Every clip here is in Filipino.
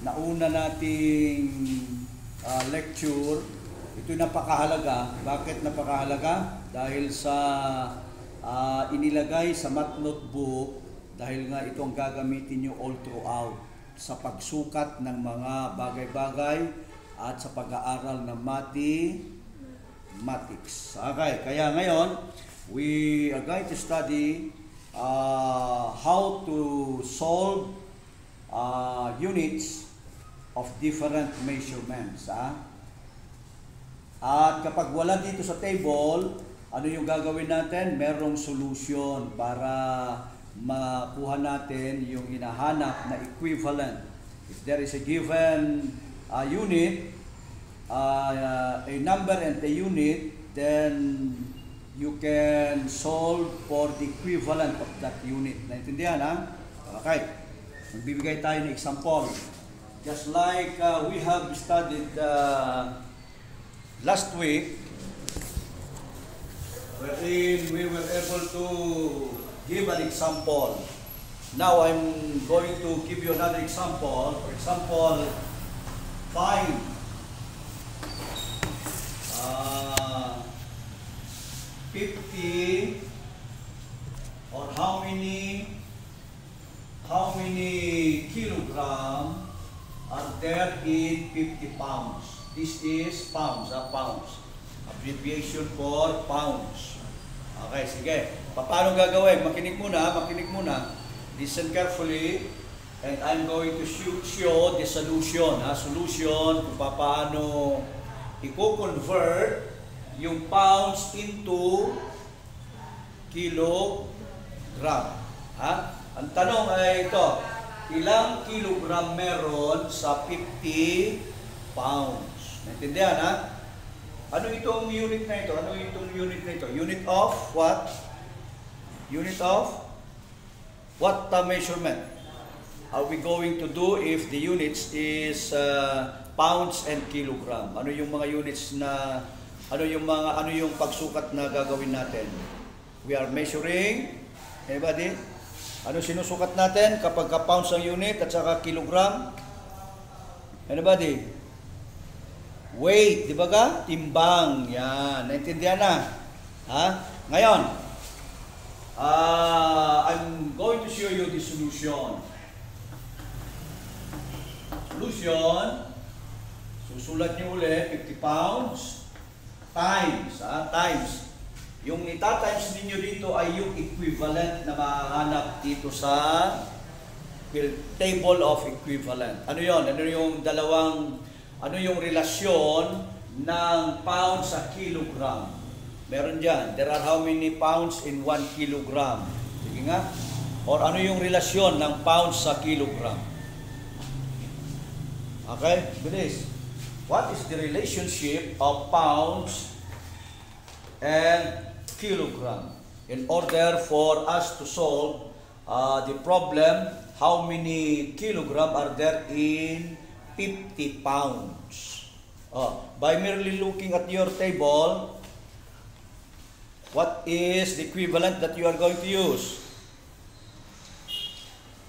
nauna nating lecture, ito napakahalaga. Bakit napakahalaga? Dahil sa inilagay sa math notebook, dahil nga ito ang gagamitin nyo all throughout sa pagsukat ng mga bagay-bagay at sa pag-aaral ng mathematics. Okay, kaya ngayon, we are going to study how to solve units of different measurements. At kapag wala dito sa table, ano yung gagawin natin? Merong solution para makuha natin yung hinahanap na equivalent. If there is a given unit, a number and a unit, then you can solve for the equivalent of that unit. Naintindihan, ha? Okay. Magbibigay tayo ng example. Just like we have studied last week, wherein we were able to give an example. Now I'm going to give you another example. For example, find 50 or how many kilogram are there in 50 pounds. This is pounds, pounds. Abbreviation for pounds. Okay, sige. Paano gagawin? Makinig muna. Listen carefully. And I'm going to show the solution. Solution kung paano i-convert yung pounds into kilogram. Ang tanong ay ito, ilang kilogram meron sa 50 pounds? Naintindihan, ha? Ano itong unit na ito? Unit of what? Unit of what measurement are we going to do if the units is pounds and kilogram? Ano yung mga units na ano yung pagsukat na gagawin natin? We are measuring, anybody? Ano sinusukat natin kapag pounds ang unit at saka kilogram? Anybody? Weight, di ba ka? Timbang. Yan. Naintindihan na? Ngayon, I'm going to show you the solution. Susulat niyo ulit, 50 pounds times. Times. Yung itatimes ninyo dito ay yung equivalent na mahanap dito sa table of equivalent. Ano yon? Ano yung relasyon ng pounds sa kilogram? Meron dyan. There are how many pounds in 1 kilogram? Sige nga. Or ano yung relasyon ng pounds sa kilogram? Okay? Bilis. What is the relationship of pounds and kilogram? In order for us to solve the problem, how many kilogram are there in 50 pounds. By merely looking at your table, what is the equivalent that you are going to use?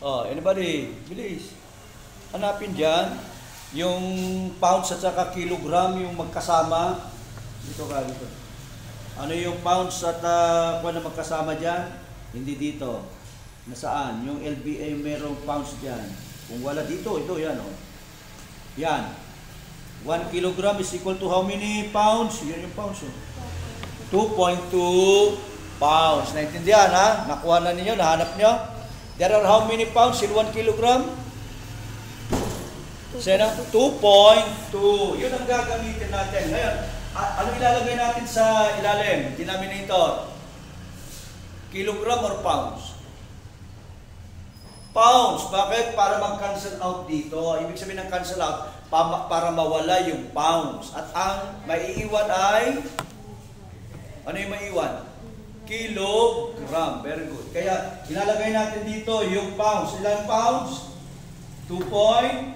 Anybody? Bilis. Hanapin dyan. Yung pounds at saka kilogram, yung magkasama. Dito. Ano yung pounds at kung magkasama dyan? Hindi dito. Nasaan? Yung LBA merong pounds dyan. Kung wala dito, ito yan. Yan. 1 kilogram is equal to how many pounds? Yan yung pounds. 2.2 pounds. Naintindihan, ha? Nakuha na ninyo, nahanap nyo. There are how many pounds in 1 kilogram? 2.2. Yun ang gagamitin natin. Ngayon, ano ilalagay natin sa ilalim? Denominator. Kilogram or pounds? Pounds. Bakit? Para mag-cancel out dito. Ibig sabihin ng cancel out, para mawala yung pounds. At ang maiiwan ay, ano yung maiiwan? Kilogram. Very good. Kaya, ilalagay natin dito yung pounds. Ilan pounds? 2.2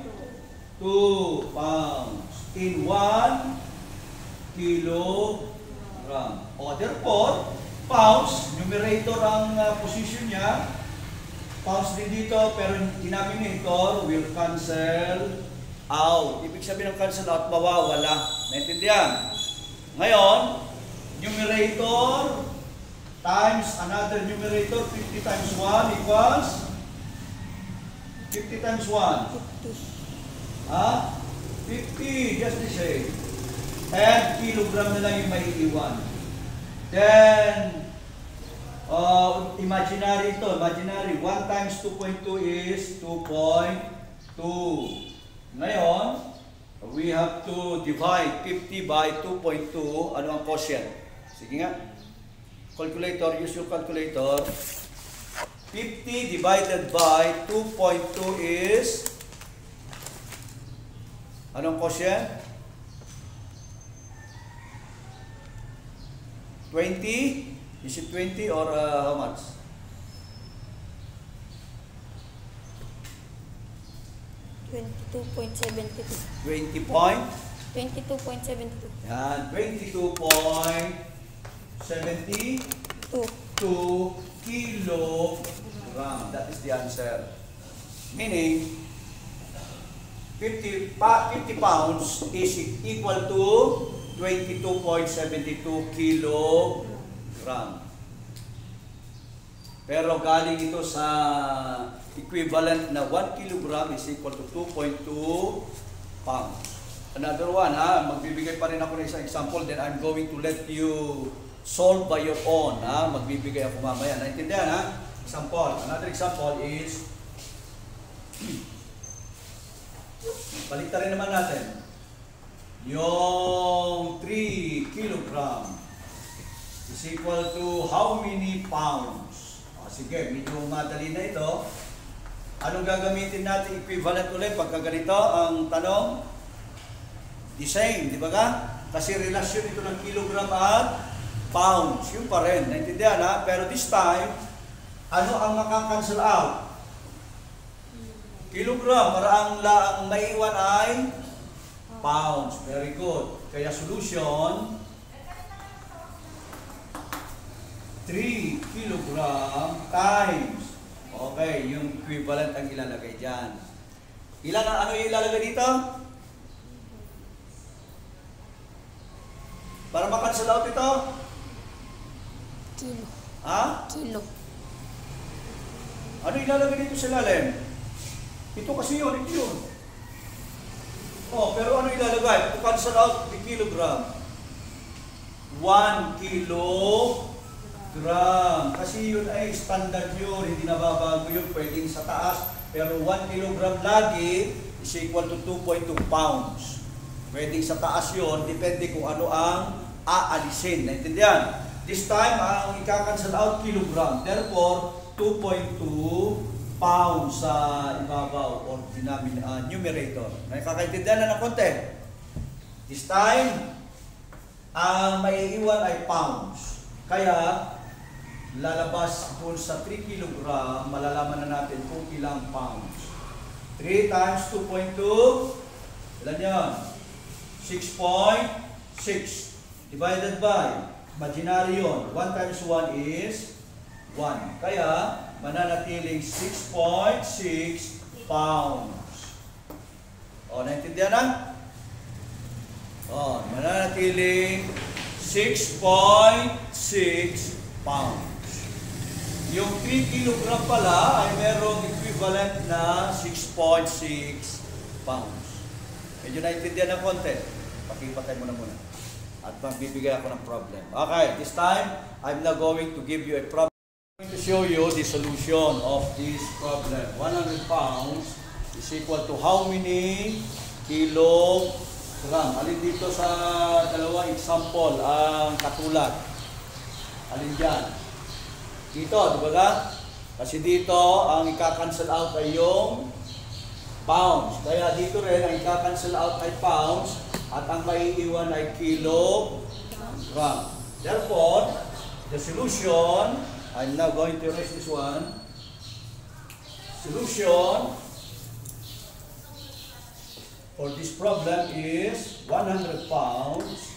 pounds in 1 kilogram. Therefore, pounds, numerator ang position niya. pounds din dito, pero denominator will cancel out. Ibig sabihin ng cancel out, mawawala. Naintindihan? Ngayon, numerator times another numerator, 50 times 1 equals 50 times 1. 50, just the same. And kilogram na lang yung may iwan. Then, imaginary ito. Imaginary, 1 times 2.2 is 2.2. Ngayon, we have to divide 50 by 2.2. Ano ang quotient? Sige nga. Calculator, use your calculator. 50 divided by 2.2 is, anong quotient? 20? Is it 20 or how much? 22.72. 20 point? 22.72. Yan, 22.72 kilogram. That is the answer. Meaning, 50 pounds is equal to 22.72 kilogram. Pero galing ito sa equivalent na 1 kilogram is equal to 2.2 pounds. Another one, magbibigay pa rin ako ng isang example, then I'm going to let you solve by your own. Magbibigay ako mamaya. Naintindihan, ha? Example. Another example is, baliktad rin naman natin. Yung 3 kilogram is equal to how many pounds? Sige, medyo madali na ito. Anong gagamitin natin equivalent ulit pagka ganito? Ang tanong, the same, di ba ka? Kasi relasyon ito ng kilogram at pounds. Yun pa rin, naintindihan ha? Pero this time, ano ang makakancel out? Kilogram, para ang maiwan ay pounds. Very good. Kaya solution, 3 kilogram times. Okay, yung equivalent ang ilalagay dyan. Ano yung ilalagay dito? Para makancel out ito? Kilo. Kilo. Ano ilalagay dito sa lalim? Ito kasi yun, ito yun. Pero ano ilalagay? To cancel out the kilogram. 1 kilogram. Kasi yun ay standard yun, hindi nababago yun, pwedeng sa taas. Pero 1 kilogram lagi is equal to 2.2 pounds. Pwedeng sa taas yun, depende kung ano ang aalisin. Naintindihan? This time, ang ika-cancel out kilogram. Therefore, 2.2 pounds sa ibabaw or numerator. Nakakaintindihan na ng konti. This time, ang maiiwan ay pounds. Kaya, lalabas kung sa 3 kilogram, malalaman na natin kung ilang pounds. 3 times 2.2, ilan yan? 6.6 divided by, imaginary yun, 1 times 1 is 1. Kaya, mananatiling 6.6 pounds. Naintindihan na? Mananatiling 6.6 pounds. Yung 3 kilogram pala ay merong equivalent na 6.6 pounds. Medyo naintindihan ng konti. Pakipatay mo na muna. At magbibigay ako ng problem. Okay, this time, I'm now going to give you a problem. I'm going to show you the solution of this problem. 100 pounds is equal to how many kilogram? Alin dito sa dalawang example ang katulad? Alin dyan? Dito, di ba ka? Kasi dito, ang ika-cancel out ay yung pounds. Kaya dito rin, ang ika-cancel out ay pounds at ang maiiwan ay kilogram. Therefore, the solution, I'm now going to erase this one. Solution for this problem is 100 pounds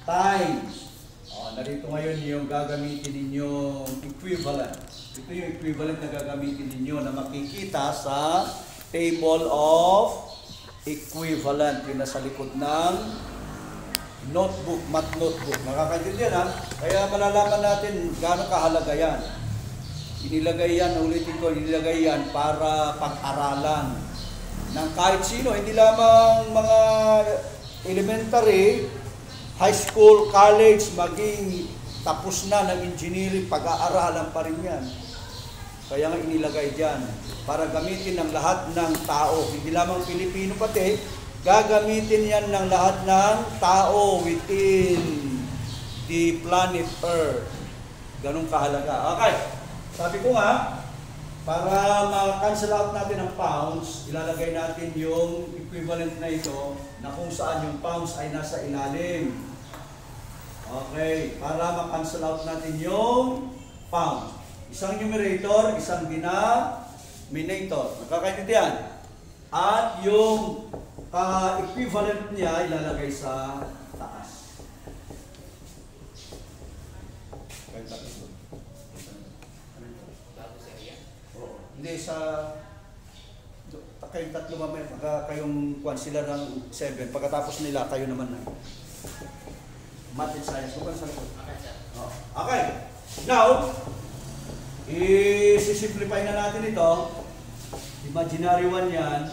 times. Narito ngayon yung gagamitin ninyong equivalent. Ito yung equivalent na gagamitin ninyo na makikita sa table of equivalent. Yung nasa likod ng notebook, math notebook. Nakakaintindihan ha? Kaya malalaman natin gaano kahalaga yan. Inilagay yan, ulitin ko, inilagay yan para pag-aralan ng kahit sino. Hindi lamang mga elementary, high school, college, maging tapos na ng engineering, pag-aaralan pa rin yan. Kaya nga inilagay dyan para gamitin ng lahat ng tao. Hindi lamang Pilipino pati, gagamitin yan ng lahat ng tao within the planet Earth. Ganun kahalaga. Okay. Sabi ko nga, para ma-cancel out natin ang pounds, ilalagay natin yung equivalent na ito na kung saan yung pounds ay nasa ilalim. Okay, para ma-cancel out natin yung pounds. Isang numerator, isang denominator. Nakakaintindihan? At yung equivalent niya ilalagay sa taas. Hindi sa kayong tatlo mamaya, kayong kwan sila ng 7. Pagkatapos nila, kayo naman na. Math and science. Okay. Now, i-simplify na natin ito. Imaginary one yan.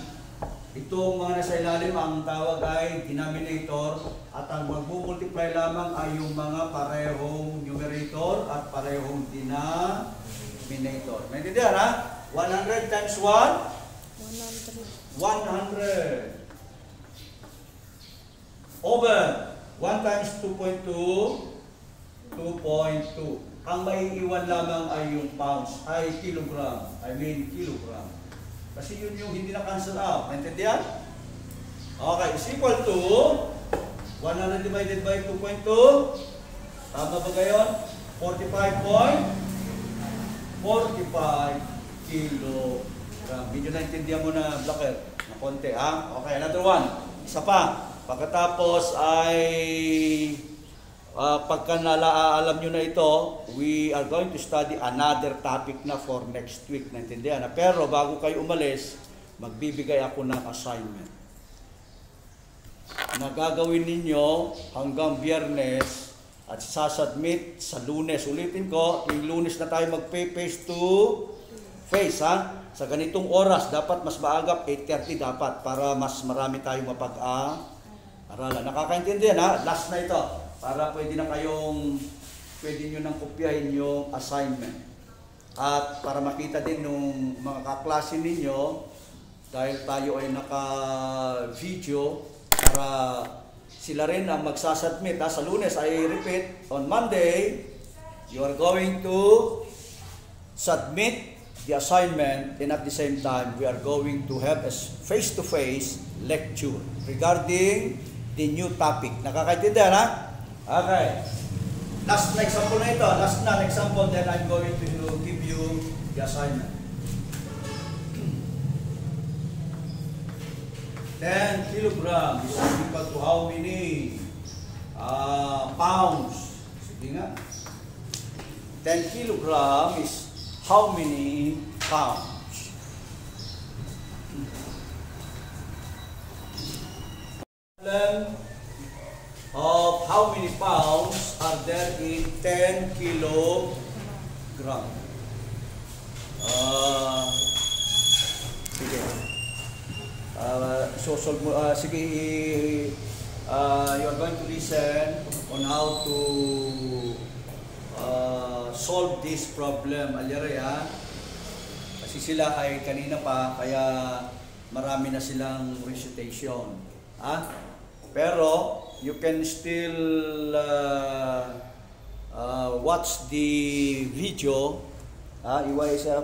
Itong mga nasa ilalim, ang tawag ay denominator. At ang mag-multiply lamang ay yung mga parehong numerator at parehong denominator. Maintindihan ha? 100 times 1? 100. 100. Over 1 times 2.2? 2.2. Ang maiiwan lamang ay yung pounds, ay kilogram. I mean kilogram. Kasi yun yung hindi na cancel out. Maintindihan? Okay, is equal to 100 divided by 2.2. Tama ba gayon? 45.45 kilogram. Medyo naintindihan mo na, Blacker, na konti, ha? Okay, another one. Isa pa. Pagkatapos ay pagka alam nyo na ito, we are going to study another topic na for next week. Naintindihan na? Pero bago kayo umalis, magbibigay ako ng assignment na gagawin ninyo hanggang Biyernes at sasubmit sa Lunes. Ulitin ko, yung Lunes na tayo mag-face to face, ha? Sa ganitong oras, dapat mas maaga, 8:30 dapat, para mas marami tayong mapag-aaralan. Nakakaintindihan, ha? Last na ito, para pwede nyo nang kopyahin yung assignment. At para makita din nung mga kaklase ninyo, dahil tayo ay naka-video, para sila rin ang magsasubmit. Sa Lunes, I repeat, on Monday, you are going to submit the assignment, and at the same time, we are going to have a face-to-face lecture regarding the new topic. Nakakaintindihan, ha? Okay. Last na example na ito. Last na example, then I'm going to give you the assignment. 10 kilograms is equal to how many pounds? Sige nga. 10 kilograms is how many pounds? Of how many pounds are there in 10 kilogram? Sige. Solve mo. Sige. You are going to listen on how to solve this problem. Alyari, ha? Kasi sila ay kanina pa, kaya marami na silang recitation. Ha? Pero, you can still watch the video.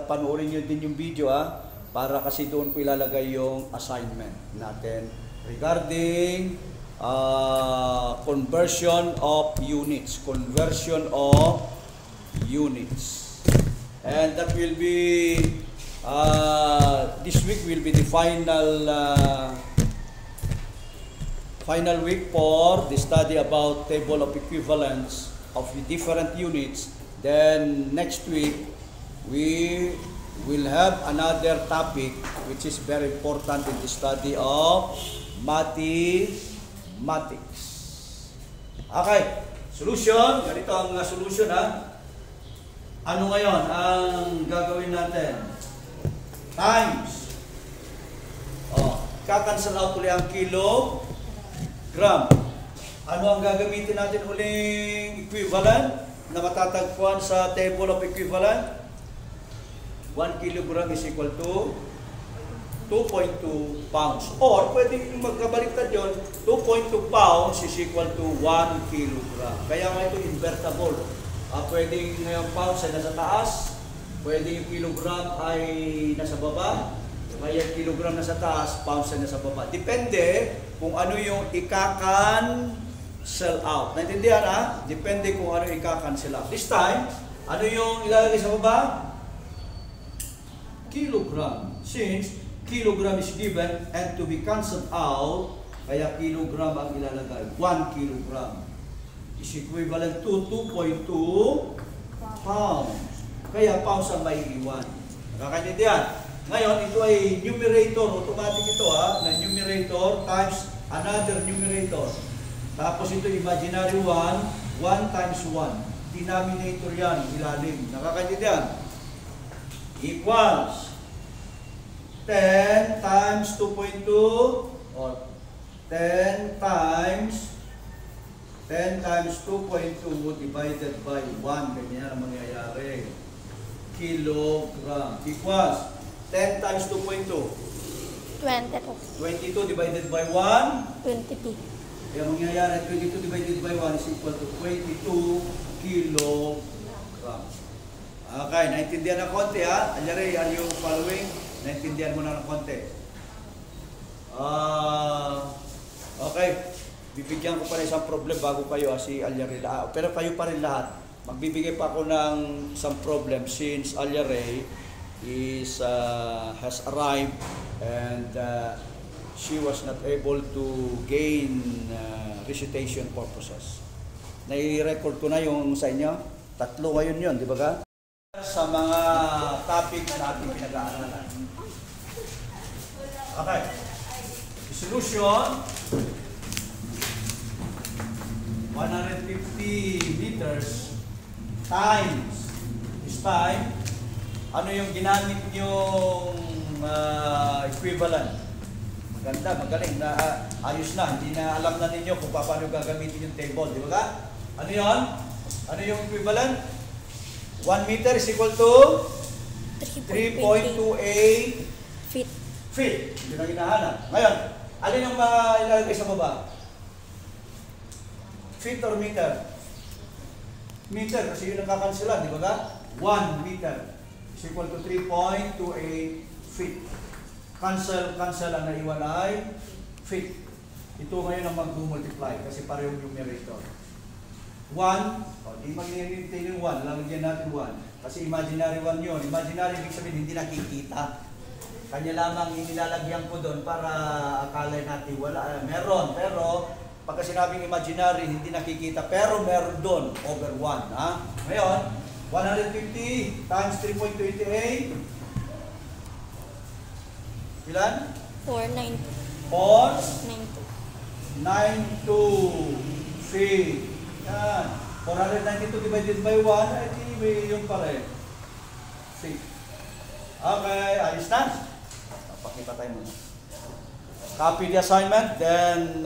Panoorin nyo din yung video, ha? Para kasi doon ko ilalagay yung assignment natin regarding conversion of units. Conversion of units. And that will be, this week will be the final week for the study about table of equivalence of the different units. Then next week, we will have another topic which is very important in the study of mathematics. Okay, solution. Ganito ang solution ha. Ano ngayon ang gagawin natin? Times. Kakancel out ulit ang kilogram. Ano ang gagamitin natin uling equivalent na matatagpuan sa table of equivalent? 1 kilogram is equal to 2.2 pounds. Or, pwedeng magkabaliktad yun, 2.2 pounds is equal to 1 kilogram. Kaya nga ito invertible. Pwedeng yung pounds ay nasa taas, pwedeng yung kilogram ay nasa baba, kaya kilogram nasa taas, pounds ay nasa baba. Depende kung ano yung ika-cancel out. Naintindihan ha? Depende kung ano yung ika-cancel out. This time, ano yung ilalagay sa baba? Kilogram. Since kilogram is given and to be cancelled out, kaya kilogram ang ilalagay. 1 kilogram is equivalent to 2.2 pounds. Kaya pounds ang may iwan. Nakakaintindihan? Ngayon, ito ay numerator. Automatic ito ha, na numerator times another numerator. Tapos ito imaginary 1, 1 times 1. Denominator yan, ilalim. Nakakaintindihan? Equals 10 times 2.2 or 10 times 2.2 divided by 1. Ganyan ang mangyayari. Kilogram equals 10 times 2.2. 22 divided by 1. 22. Kaya mangyayari 22 divided by 1 is equal to 22 kilograms. Okay, naintindihan na konti ha? Alyari, are you following? Naintindihan mo na ng konti. Okay, bibigyan ko pa rin isang problem bago kayo si Alyari. Pero kayo pa rin lahat. Magbibigay pa ako ng isang problem since Alyari has arrived and she was not able to gain recitation purposes. Nai-record ko na yung sa inyo. 3 ngayon yun, di ba ka? Sa mga topic na ating pinag-aaralan. Okay. Solution. 150 liters times this time. Ano yung ginamit yung equivalent? Maganda, magaling na ayos na. Hindi na alam na ninyo kung paano gagamitin yung table, di ba ka? Ano yun? Ano yung equivalent? 1 meter is equal to 3.28 feet. Yun ang hinahanap. Ngayon, alin ang ilalagay sa baba? Feet or meter? Meter, kasi yun ang kakansilan, di ba ka? 1 meter is equal to 3.28 feet. Cancel ang naiwan ay feet. Ito ngayon ang mag-multiply kasi parehong numerator. 1, di mag-maintain yung 1, lalagyan natin 1. Kasi imaginary 1 yun. Imaginary, ibig sabihin, hindi nakikita. Kanya lamang inilalagyan ko doon para akala natin wala. Meron, pero pagka sinabing imaginary, hindi nakikita. Pero meron doon, over 1. Ha? Ngayon, 150 times 3.28. Ilan? 492. 492 feet. Yan. 492 divided by 1, ay di may yung pare. Feet. Okay, ayos na. Pakita tayo muna. Copy the assignment, then